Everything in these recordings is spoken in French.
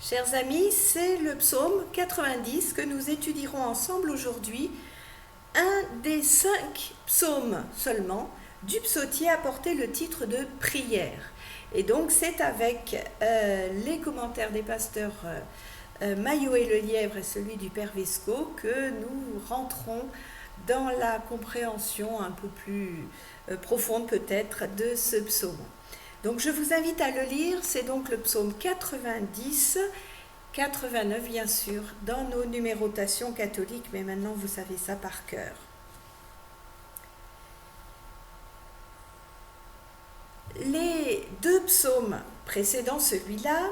Chers amis, c'est le psaume 90 que nous étudierons ensemble aujourd'hui, un des 5 psaumes seulement du psautier a porté le titre de prière. Et donc c'est avec les commentaires des pasteurs Maillot et Le Lièvre et celui du Père Vesco que nous rentrons dans la compréhension un peu plus profonde peut-être de ce psaume. Donc je vous invite à le lire, c'est donc le psaume 90, 89 bien sûr, dans nos numérotations catholiques, mais maintenant vous savez ça par cœur. Les deux psaumes précédant celui-là,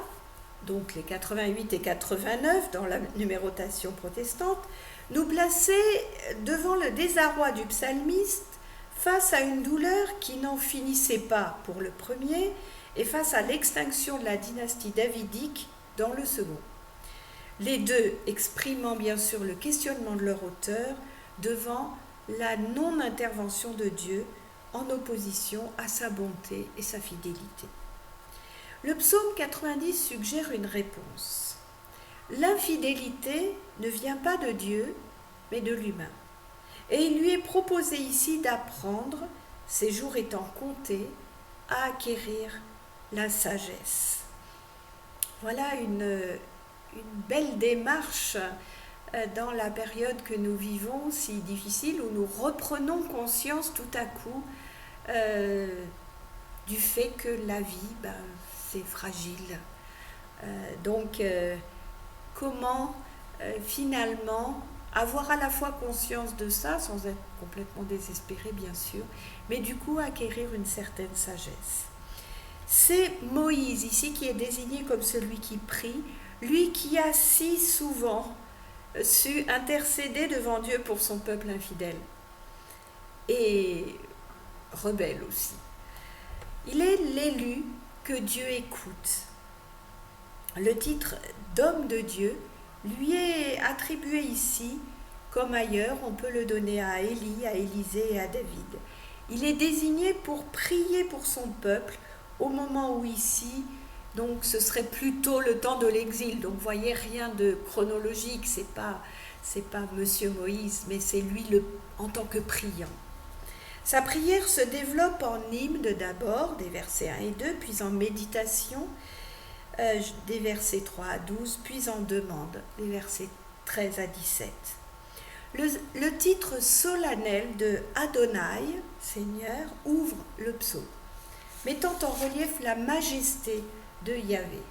donc les 88 et 89 dans la numérotation protestante, nous plaçaient devant le désarroi du psalmiste face à une douleur qui n'en finissait pas pour le premier et face à l'extinction de la dynastie davidique dans le second. Les deux exprimant bien sûr le questionnement de leur auteur devant la non-intervention de Dieu en opposition à sa bonté et sa fidélité. Le psaume 90 suggère une réponse. L'infidélité ne vient pas de Dieu, mais de l'humain. Et il lui est proposé ici d'apprendre, ses jours étant comptés, à acquérir la sagesse. Voilà une belle démarche dans la période que nous vivons, si difficile, où nous reprenons conscience tout à coup du fait que la vie, c'est fragile. Comment finalement avoir à la fois conscience de ça, sans être complètement désespéré bien sûr, mais du coup acquérir une certaine sagesse. C'est Moïse ici qui est désigné comme celui qui prie, lui qui a si souvent su intercéder devant Dieu pour son peuple infidèle et rebelle aussi. Il est l'élu que Dieu écoute. Le titre d'homme de Dieu lui est attribué ici, comme ailleurs, on peut le donner à Élie, à Élisée et à David. Il est désigné pour prier pour son peuple au moment où ici, donc ce serait plutôt le temps de l'exil. Donc vous voyez, rien de chronologique, c'est pas Monsieur Moïse, mais c'est lui en tant que priant. Sa prière se développe en hymne d'abord, des versets 1 et 2, puis en méditation, des versets 3 à 12, puis en demande, des versets 13 à 17. Le titre solennel de Adonai, Seigneur, ouvre le psaume, mettant en relief la majesté de Yahvé,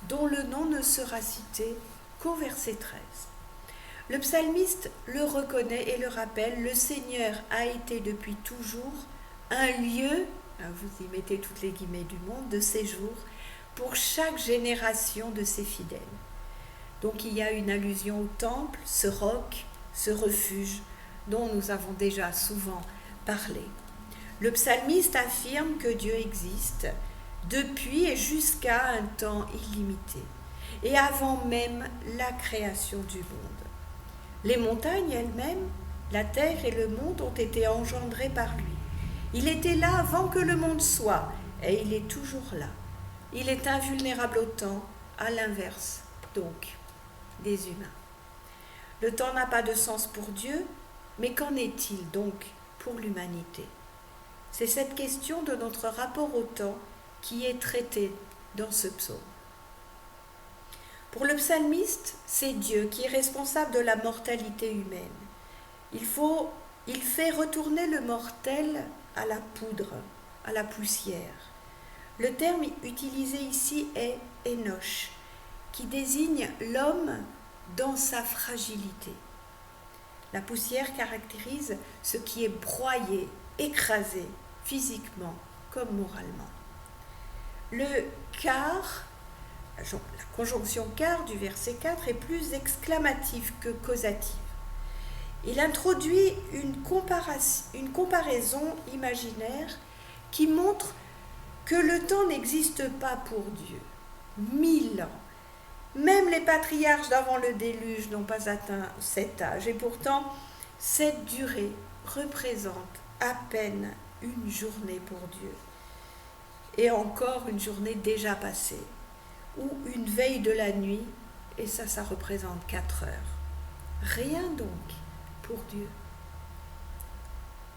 dont le nom ne sera cité qu'au verset 13. Le psalmiste le reconnaît et le rappelle, le Seigneur a été depuis toujours un lieu, vous y mettez toutes les guillemets du monde, de séjour pour chaque génération de ses fidèles. Donc il y a une allusion au temple, ce roc, ce refuge dont nous avons déjà souvent parlé. Le psalmiste affirme que Dieu existe depuis et jusqu'à un temps illimité, et avant même la création du monde. Les montagnes elles-mêmes, la terre et le monde ont été engendrés par lui. Il était là avant que le monde soit, et il est toujours là. Il est invulnérable au temps, à l'inverse, donc, des humains. Le temps n'a pas de sens pour Dieu, mais qu'en est-il donc pour l'humanité ? C'est cette question de notre rapport au temps qui est traitée dans ce psaume. Pour le psalmiste, c'est Dieu qui est responsable de la mortalité humaine. Il fait retourner le mortel à la poudre, à la poussière. Le terme utilisé ici est Énoch, qui désigne l'homme dans sa fragilité. La poussière caractérise ce qui est broyé, écrasé, physiquement comme moralement. Le car, la conjonction car du verset 4 est plus exclamative que causative. Il introduit une comparaison imaginaire qui montre que le temps n'existe pas pour Dieu. 1000 ans. Même les patriarches d'avant le déluge n'ont pas atteint cet âge. Et pourtant, cette durée représente à peine une journée pour Dieu. Et encore une journée déjà passée. ou une veille de la nuit, et ça représente 4 heures. Rien donc pour Dieu.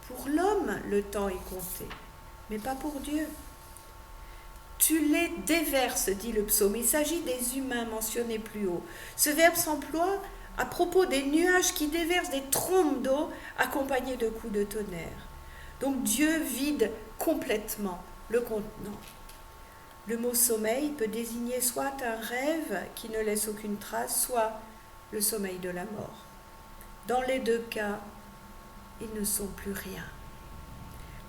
Pour l'homme, le temps est compté, mais pas pour Dieu. Tu les déverses, dit le psaume. Il s'agit des humains mentionnés plus haut. Ce verbe s'emploie à propos des nuages qui déversent des trombes d'eau accompagnées de coups de tonnerre. Donc Dieu vide complètement le contenant. Le mot sommeil peut désigner soit un rêve qui ne laisse aucune trace, soit le sommeil de la mort. Dans les deux cas, ils ne sont plus rien.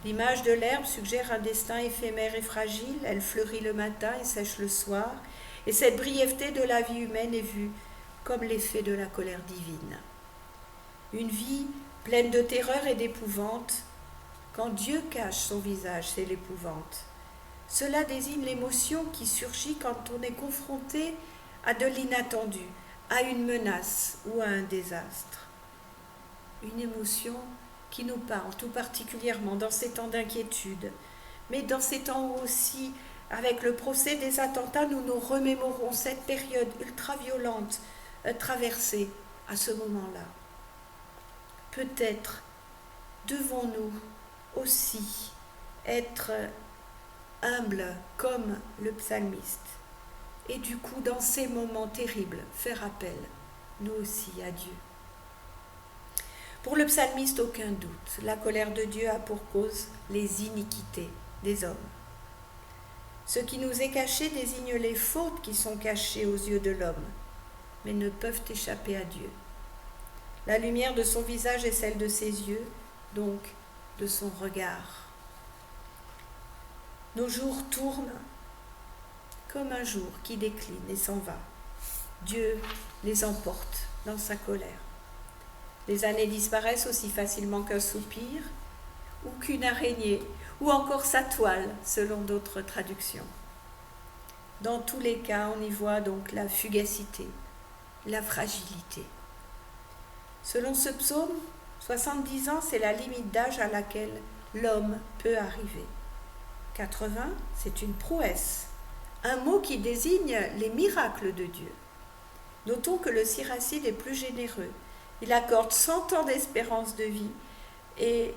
L'image de l'herbe suggère un destin éphémère et fragile. Elle fleurit le matin et sèche le soir. Et cette brièveté de la vie humaine est vue comme l'effet de la colère divine. Une vie pleine de terreur et d'épouvante. Quand Dieu cache son visage, c'est l'épouvante. Cela désigne l'émotion qui surgit quand on est confronté à de l'inattendu, à une menace ou à un désastre. Une émotion qui nous parle tout particulièrement dans ces temps d'inquiétude, mais dans ces temps où aussi, avec le procès des attentats, nous nous remémorons cette période ultra-violente traversée à ce moment-là. Peut-être devons-nous aussi être humbles comme le psalmiste, et du coup, dans ces moments terribles, faire appel, nous aussi, à Dieu. Pour le psalmiste, aucun doute, la colère de Dieu a pour cause les iniquités des hommes. Ce qui nous est caché désigne les fautes qui sont cachées aux yeux de l'homme, mais ne peuvent échapper à Dieu. La lumière de son visage est celle de ses yeux, donc de son regard. Nos jours tournent comme un jour qui décline et s'en va. Dieu les emporte dans sa colère. Les années disparaissent aussi facilement qu'un soupir, ou qu'une araignée, ou encore sa toile, selon d'autres traductions. Dans tous les cas, on y voit donc la fugacité, la fragilité. Selon ce psaume, 70 ans, c'est la limite d'âge à laquelle l'homme peut arriver. 80, c'est une prouesse, un mot qui désigne les miracles de Dieu. Notons que le Siracide est plus généreux. Il accorde 100 ans d'espérance de vie et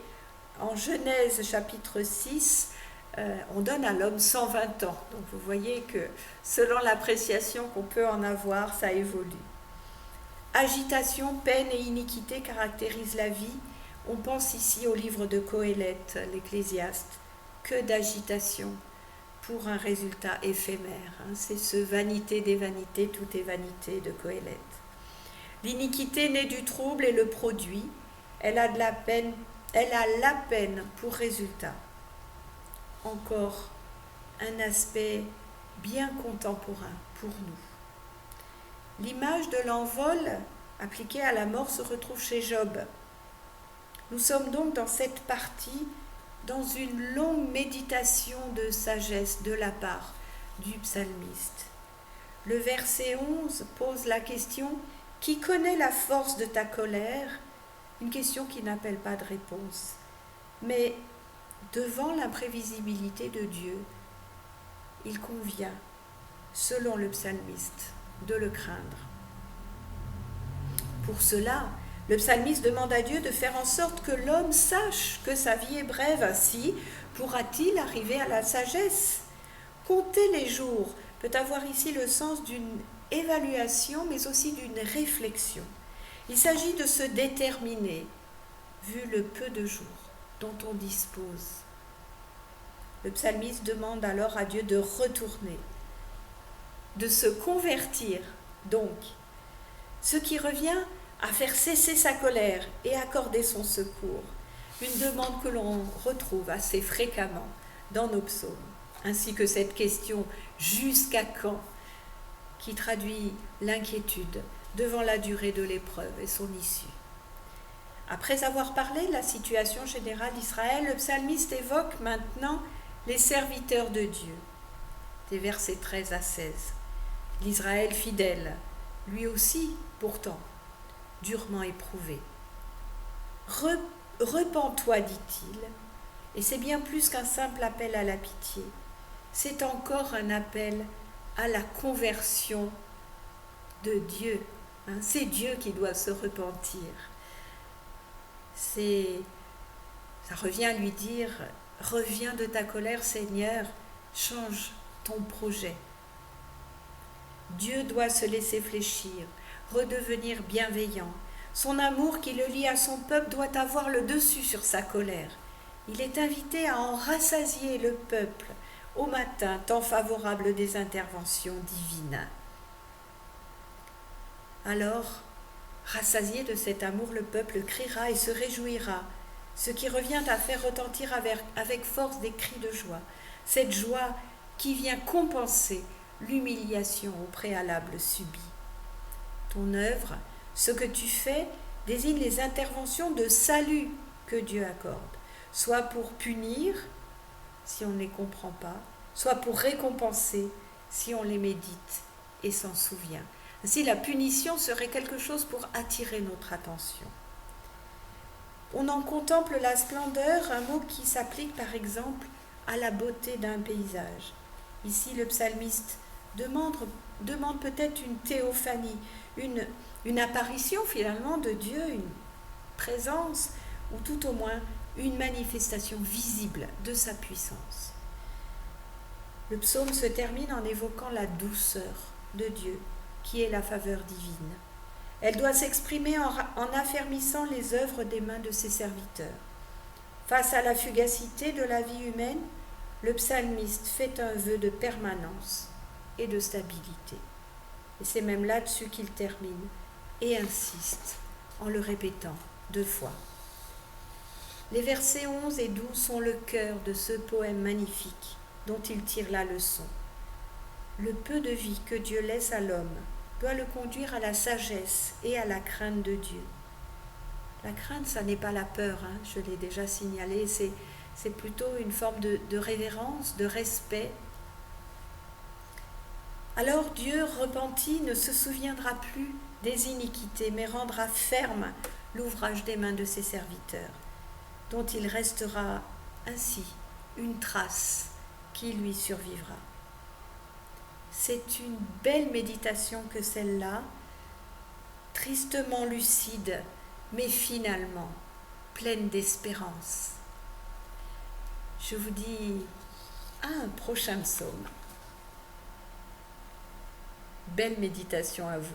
en Genèse chapitre 6, on donne à l'homme 120 ans. Donc vous voyez que selon l'appréciation qu'on peut en avoir, ça évolue. Agitation, peine et iniquité caractérisent la vie. On pense ici au livre de Qoéleth, l'Ecclésiaste. Que d'agitation pour un résultat éphémère. C'est ce vanité des vanités, tout est vanité de Qoéleth. L'iniquité naît du trouble et le produit. Elle a la peine pour résultat. Encore un aspect bien contemporain pour nous. L'image de l'envol appliquée à la mort se retrouve chez Job. Nous sommes donc dans cette partie, dans une longue méditation de sagesse de la part du psalmiste. Le verset 11 pose la question « Qui connaît la force de ta colère ?» Une question qui n'appelle pas de réponse. Mais devant l'imprévisibilité de Dieu, il convient, selon le psalmiste, de le craindre. Pour cela, le psalmiste demande à Dieu de faire en sorte que l'homme sache que sa vie est brève. Ainsi pourra-t-il arriver à la sagesse. Compter les jours peut avoir ici le sens d'une évaluation, mais aussi d'une réflexion. Il s'agit de se déterminer, vu le peu de jours dont on dispose. Le psalmiste demande alors à Dieu de retourner, de se convertir, donc, ce qui revient à faire cesser sa colère et accorder son secours. Une demande que l'on retrouve assez fréquemment dans nos psaumes, ainsi que cette question « jusqu'à quand ?» qui traduit l'inquiétude devant la durée de l'épreuve et son issue. Après avoir parlé de la situation générale d'Israël, le psalmiste évoque maintenant les serviteurs de Dieu, des versets 13 à 16. L'Israël fidèle, lui aussi, pourtant, durement éprouvé. Repens-toi, dit-il, et c'est bien plus qu'un simple appel à la pitié. C'est encore un appel à la conversion de Dieu. C'est Dieu qui doit se repentir. Ça revient à lui dire, reviens de ta colère, Seigneur, change ton projet. Dieu doit se laisser fléchir, redevenir bienveillant. Son amour qui le lie à son peuple doit avoir le dessus sur sa colère. Il est invité à en rassasier le peuple au matin, temps favorable des interventions divines. Alors, rassasié de cet amour, le peuple criera et se réjouira, ce qui revient à faire retentir avec force des cris de joie. Cette joie qui vient compenser l'humiliation au préalable subie. Ton œuvre, ce que tu fais, désigne les interventions de salut que Dieu accorde, soit pour punir, si on ne les comprend pas, soit pour récompenser, si on les médite et s'en souvient. Ainsi, la punition serait quelque chose pour attirer notre attention. On en contemple la splendeur, un mot qui s'applique par exemple à la beauté d'un paysage. Ici, le psalmiste demande peut-être une théophanie, une apparition finalement de Dieu, une présence, ou tout au moins une manifestation visible de sa puissance. Le psaume se termine en évoquant la douceur de Dieu, qui est la faveur divine. Elle doit s'exprimer en affermissant les œuvres des mains de ses serviteurs. Face à la fugacité de la vie humaine, le psalmiste fait un vœu de permanence et de stabilité. Et c'est même là-dessus qu'il termine et insiste en le répétant 2 fois. Les versets 11 et 12 sont le cœur de ce poème magnifique dont il tire la leçon. Le peu de vie que Dieu laisse à l'homme doit le conduire à la sagesse et à la crainte de Dieu. La crainte, ça n'est pas la peur, je l'ai déjà signalé, c'est plutôt une forme de révérence, de respect. Alors Dieu, repenti, ne se souviendra plus des iniquités, mais rendra ferme l'ouvrage des mains de ses serviteurs, dont il restera ainsi une trace qui lui survivra. C'est une belle méditation que celle-là, tristement lucide, mais finalement pleine d'espérance. Je vous dis à un prochain psaume. Belle méditation à vous.